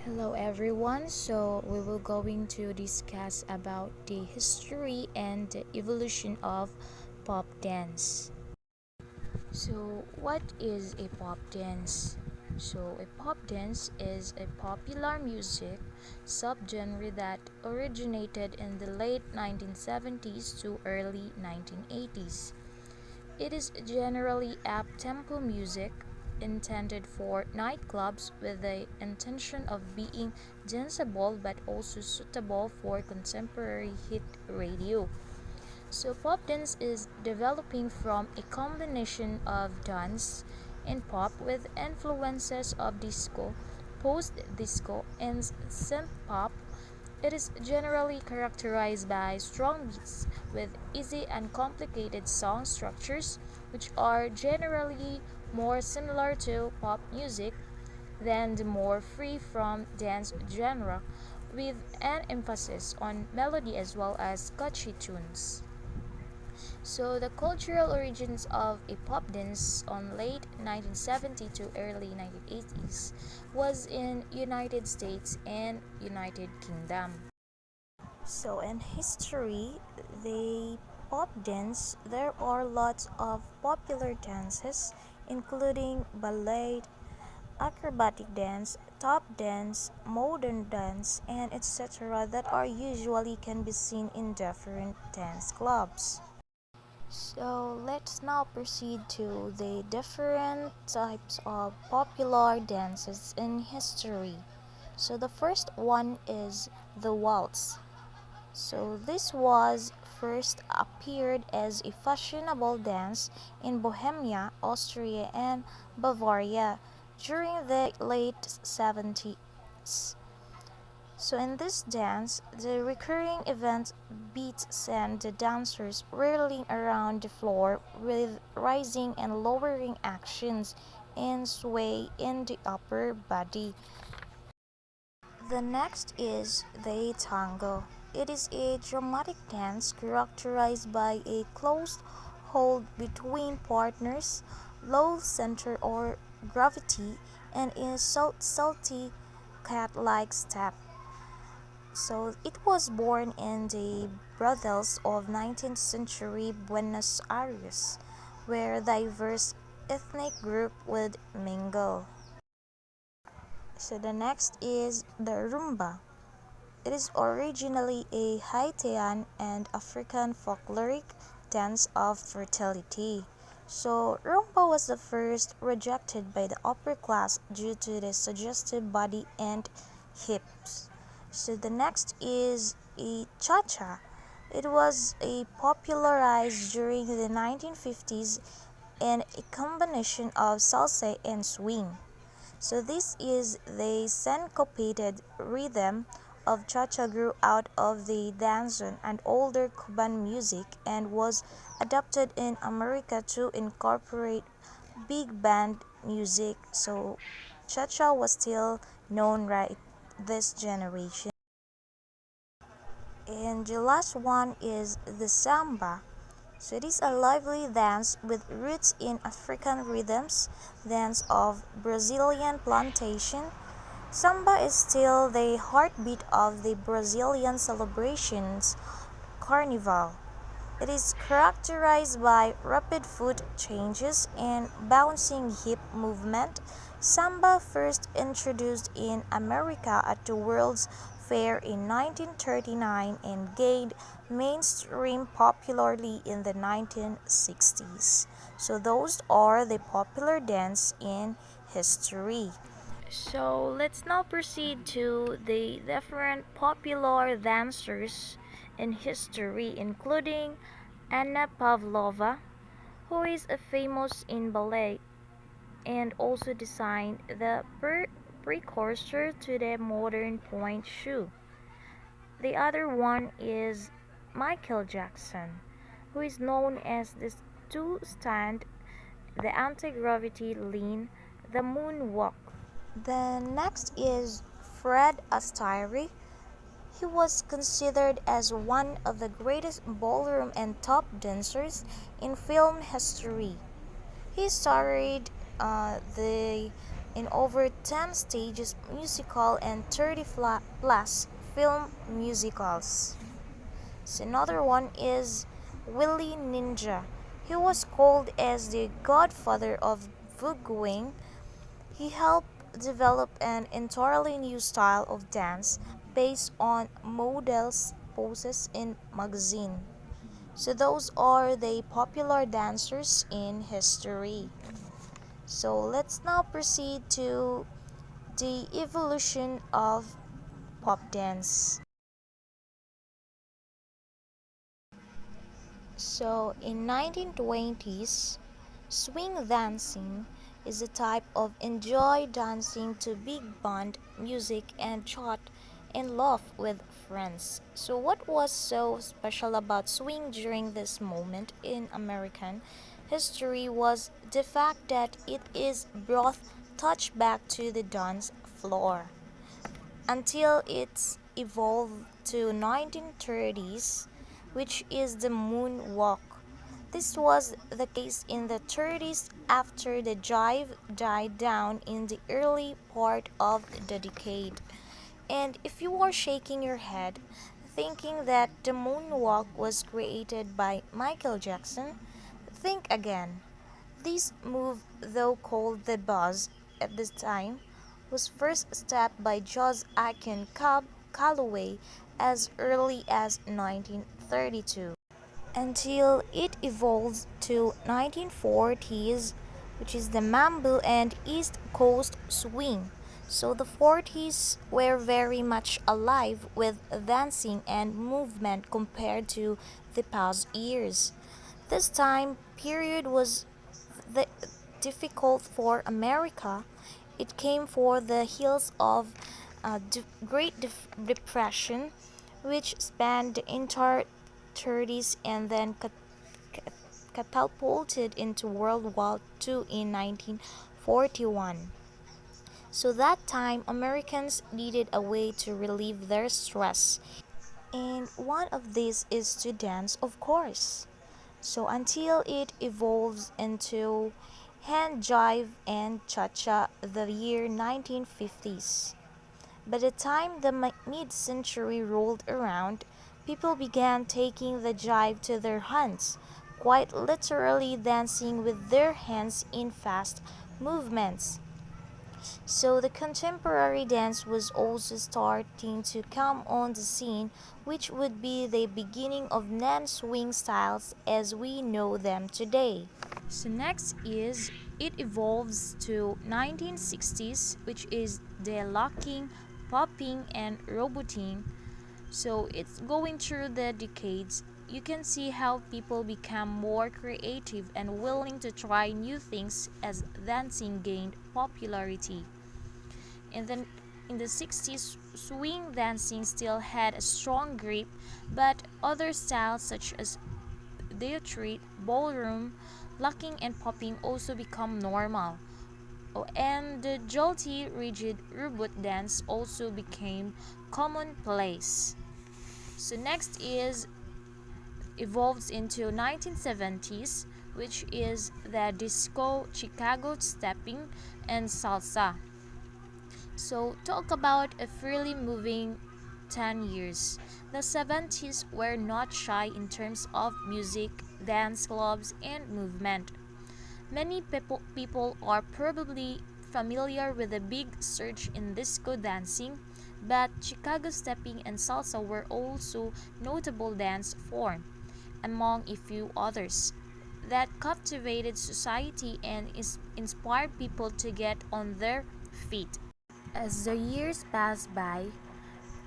Hello everyone. So we will going to discuss about the history and the evolution of pop dance. So what is a pop dance? So a pop dance is a popular music subgenre that originated in the late 1970s to early 1980s. It is generally up-tempo music intended for nightclubs with the intention of being danceable but also suitable for contemporary hit radio. So pop dance is developing from a combination of dance and pop with influences of disco, post-disco, and synth pop. It is generally characterized by strong beats with easy and complicated song structures, which are generally more similar to pop music than the more free from dance genre, with an emphasis on melody as well as catchy tunes. So the cultural origins of a pop dance on late 1970s to early 1980s was in United States and United Kingdom. So in history, the pop dance, there are lots of popular dances including ballet, acrobatic dance, tap dance, modern dance, and etc. that are usually can be seen in different dance clubs. So let's now proceed to the different types of popular dances in history. So the first one is the waltz. So this was first appeared as a fashionable dance in Bohemia, Austria, and Bavaria during the late 70s. So in this dance, the recurring event beats send the dancers whirling around the floor with rising and lowering actions and sway in the upper body. The next is the tango. It is a dramatic dance characterized by a close hold between partners, low center or gravity, and a salty cat-like step. So it was born in the brothels of 19th century Buenos Aires, where diverse ethnic groups would mingle. So the next is the rumba. It is originally a Haitian and African folkloric dance of fertility. So rumba was the first rejected by the upper class due to the suggestive body and hips. So the next is a cha-cha. It was a popularized during the 1950s and a combination of salsa and swing. So this is the syncopated rhythm of cha-cha grew out of the danzón and older Cuban music and was adapted in America to incorporate big band music. So cha-cha was still known right this generation. And the last one is the samba. So it is a lively dance with roots in African rhythms, dance of Brazilian plantation. Samba is still the heartbeat of the Brazilian celebrations, Carnival. It is characterized by rapid foot changes and bouncing hip movement. Samba first introduced in America at the World's Fair in 1939 and gained mainstream popularity in the 1960s. So those are the popular dance in history. So let's now proceed to the different popular dancers in history, including Anna Pavlova, who is a famous in ballet and also designed the precursor to the modern point shoe. The other one is Michael Jackson, who is known as the two stand, the anti-gravity lean, the moonwalk. The next is Fred Astaire. He was considered as one of the greatest ballroom and top dancers in film history. He starred the in over 10 stages musical and 30 plus film musicals. So another one is Willie Ninja. He was called as the godfather of voguing. He helped develop an entirely new style of dance based on models' poses in magazine. So those are the popular dancers in history. So let's now proceed to the evolution of pop dance. So in 1920s, swing dancing is a type of enjoy dancing to big band music and chat and laugh with friends. So what was so special about swing during this moment in American history was the fact that it is brought touch back to the dance floor until it's evolved to 1930s, which is the moonwalk. This was the case in the 30s after the jive died down in the early part of the decade. And if you are shaking your head, thinking that the moonwalk was created by Michael Jackson, think again. This move, though called the buzz at the time, was first stepped by jazz icon Cab Calloway as early as 1932 until it evolved to 1940s, which is the mambo and East Coast swing. So the 40s were very much alive with dancing and movement compared to the past years. This time period was the difficult for America. It came for the heels of Great Depression, which spanned the entire 30s and then catapulted into World War II in 1941. So that time, Americans needed a way to relieve their stress, and one of these is to dance, of course. So until it evolves into hand jive and cha-cha the year 1950s. By the time the mid-century rolled around, people began taking the jive to their hands, quite literally dancing with their hands in fast movements. So the contemporary dance was also starting to come on the scene, which would be the beginning of non-swing styles as we know them today. So next is it evolves to 1960s, which is the locking, popping and roboting. So it's going through the decades. You can see how people become more creative and willing to try new things as dancing gained popularity. And then in the 60s, swing dancing still had a strong grip, but other styles such as theatre, ballroom, locking and popping also become normal. Oh, and the jolty, rigid robot dance also became commonplace. So next is evolves into 1970s, which is the disco, Chicago stepping, and salsa. So talk about a freely moving 10 years. The 70s were not shy in terms of music, dance clubs, and movement. Many people are probably familiar with the big surge in disco dancing, but Chicago stepping and salsa were also notable dance forms, among a few others, that captivated society and inspired people to get on their feet. As the years pass by,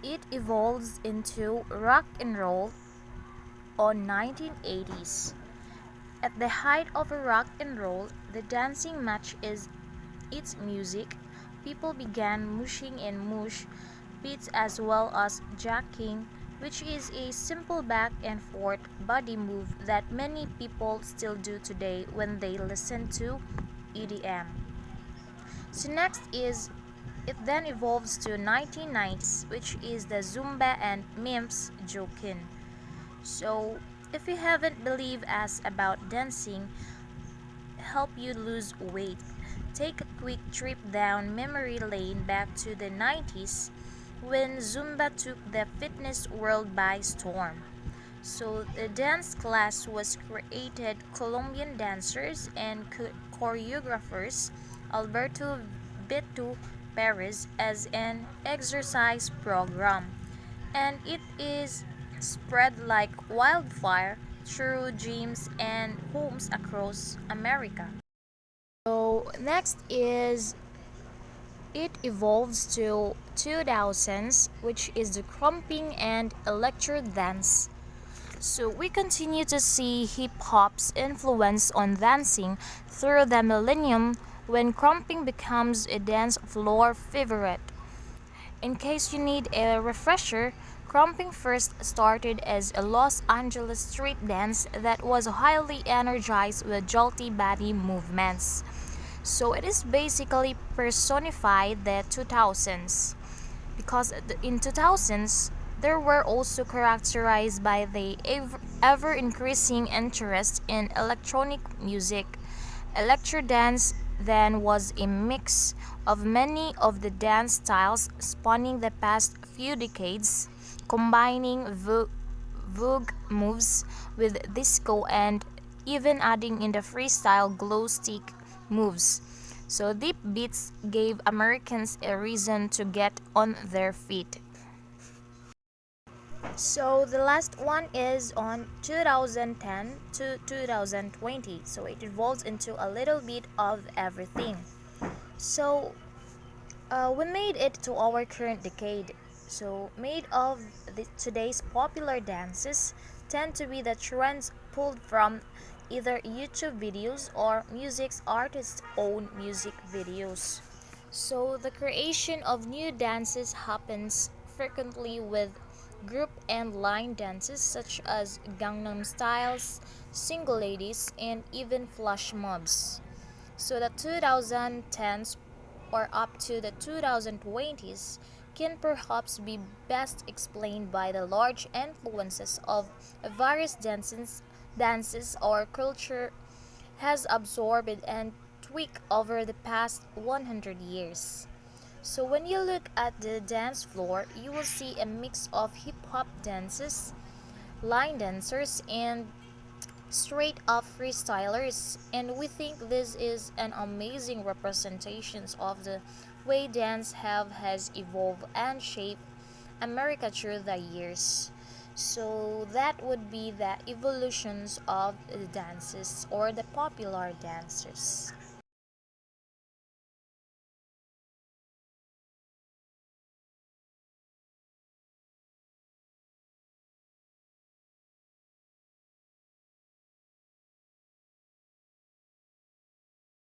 it evolves into rock and roll on 1980s. At the height of rock and roll, the dancing match is its music. People began mushing and mush beats as well as jacking, which is a simple back and forth body move that many people still do today when they listen to EDM. So next is it then evolves to 1990s, which is the Zumba and Mimps joking. So if you haven't believed us about dancing, help you lose weight. take a quick trip down memory lane back to the 90s when Zumba took the fitness world by storm. So the dance class was created Colombian dancers and choreographers Alberto Beto Perez as an exercise program, and it is spread like wildfire through gyms and homes across America. So next is it evolves to 2000s, which is the crumping and electro dance. So we continue to see hip hop's influence on dancing through the millennium when crumping becomes a dance floor favorite. In case you need a refresher, crumping first started as a Los Angeles street dance that was highly energized with jolty body movements. So it is basically personified the 2000s because in 2000s there were also characterized by the ever increasing interest in electronic music. Electro dance then was a mix of many of the dance styles spanning the past few decades, combining vogue moves with disco and even adding in the freestyle glow stick moves. So deep beats gave Americans a reason to get on their feet. So the last one is on 2010 to 2020. So it evolves into a little bit of everything. So we made it to our current decade. So made of today's popular dances tend to be the trends pulled from either YouTube videos or music artists' own music videos. So the creation of new dances happens frequently with group and line dances such as Gangnam Styles, Single Ladies, and even flash mobs. So the 2010s or up to the 2020s can perhaps be best explained by the large influences of various dances or culture has absorbed and tweaked over the past 100 years. So when you look at the dance floor, you will see a mix of hip hop dances, line dancers, and straight up freestylers, and we think this is an amazing representation of the way dance has evolved and shaped America through the years. So that would be the evolutions of the dances or the popular dancers.